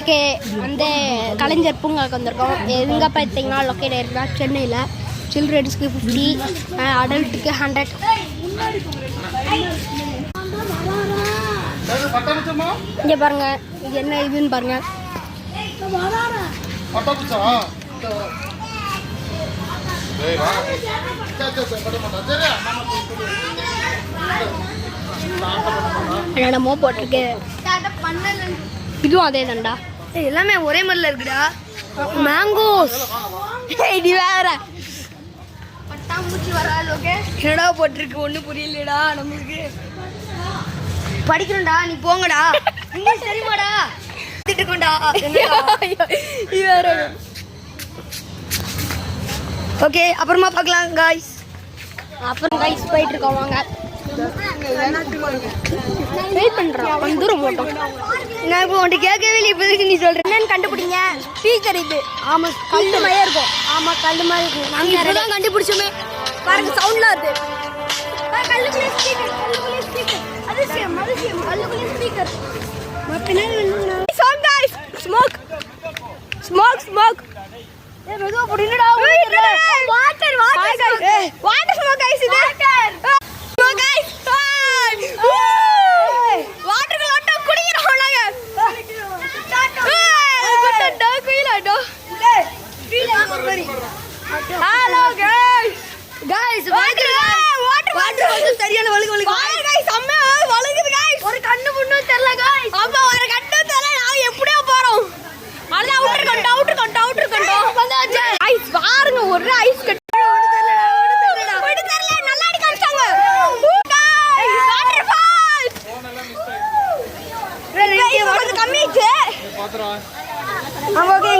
Okay வந்து கலைஞர் பூங்காவுக்கு வந்திருக்கோம். எங்கே பார்த்தீங்கன்னா லொக்கேட் ஆயிருக்கா சென்னையில். சில்ட்ரன்ஸ்க்கு 50, அடல்ட்டுக்கு 100. இங்கே பாருங்க, இது என்ன இதுன்னு பாருங்க. என்னமோ போட்டிருக்கு. இதுவும் அதே தான்டா, எல்லாமே ஒரே மாதிரில இருக்குடா. மேங்கோஸ் இது வேற பட்டாம்பூச்சி வராது. ஓகே என்னடா போட்டிருக்கு ஒன்றும் புரியலடா நம்மளுக்கு. படிக்கணும்டா, நீ போங்கடா. இங்கிலீஷ் தெரியுமாடா? திட்டுக்கோண்டா. ஓகே அப்புறமா பார்க்கலாம் காய்ஸ். அப்புறம் காய்ஸ் போயிட்டு இருக்கோம். வாங்க வெயிட் பண்ணுறோம். கொஞ்சம் தூரம் போட்டோம். நான் இப்போ உன்ட்டு கேட்கவே இல்லை. இப்போதைக்கு நீ சொல்கிறேன் என்னன்னு கண்டுபிடிங்க. ஸ்பீக்கர் இது. ஆமாம் கல் மாதிரியே இருக்கும். ஆமாம் கல் மாதிரி இருக்கும். நாங்கள் இப்போ தான் கண்டுபிடிச்சோமே. பாருங்க சவுண்ட்லாம் இருக்குது. கல்லுக்குள்ளே ஸ்பீக்கர், கல்லுக்குள்ளே ஸ்பீக்கர். அதிசயம் அதிசயம், கல்லுக்குள்ளே speaker. Song guys. Smoke smoke smoke. ஏய் மெதுவா போடு. என்னடா water water water smoke guys. இது ஸ்மோக் गाइस. வாட்டர் வாட்டர் குடிக்கிறோம் நாங்க. குட்டடா குயிலாடா. ஃபீல் மாதிரி. Hello guys. Guys water water வந்து சரியான வழுகு வழுகு. गाइस செம்ம வழுகுது गाइस. ஒரு கண்ணு முன்னு தெரியல गाइस. ஆமா ஒரு கண்ணு தெரியல. நான் எப்படியோ போறோம். அத அவுட்டர் கண்டோம் வந்தாச்சு. ஐஸ் பாருங்க ஒரு ஐஸ் கட். ஓடு தெரியல நல்லா அடி காமிச்சாங்க. Guys water fall. ரெண்டு வந்து கம்மிச்சு. பாத்துறா. ஆமா ஓகே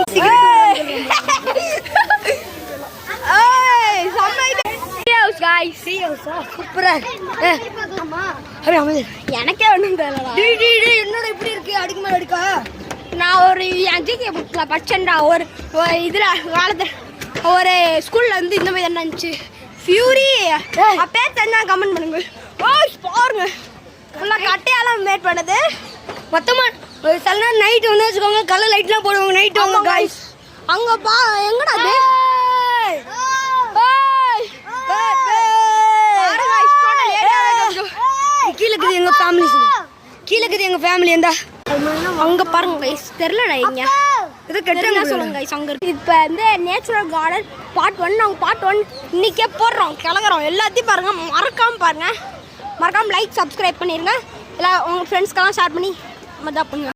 ஏய் செம்ம இது. गाइस சூப்பரா. எனக்கே ஒன்றும் தெரியலடா. என்னோட இப்படி இருக்கு அடிக்க மேலே அடிக்கா. நான் ஒரு ஜிகே புக்கில் படிச்சேன்டா. ஒரு இதில் காலத்தில் ஒரு ஸ்கூலில் வந்து இந்த மாதிரி என்ன இருந்துச்சு. ஃபியூரி அப்பே தெரிஞ்சா கமெண்ட் பண்ணுங்க. ஓ பாருங்க ஃபுல்லாக கட்டையாலாம் மேட் பண்ணது. மொத்தமாக சில நேரம் நைட்டு வந்து வச்சுக்கோங்க கலர் லைட்லாம் போடுவாங்க நைட்டு வாங்க गाइस. அங்கே எங்கடா அது கீழே இருக்குது எங்க ஃபேமிலி இருந்தா அங்க பாருங்க गाइस. தெரியலடா எங்க இது கெட்டங்க சொல்லுங்க गाइस. அங்க இருக்கு. இப்போ வந்து நேச்சுரல் கார்டன் பார்ட் 1 நாங்க பார்ட் 1 இன்னைக்கே போடுறோம் கிளங்குறோம். எல்லாத்தையும் பாருங்க மறக்காம லைக் சப்ஸ்கிரைப் பண்ணிருங்க. எல்லா உங்க ஃப்ரெண்ட்ஸ்க்கெல்லாம் ஷேர் பண்ணி மதா பண்ணுங்க.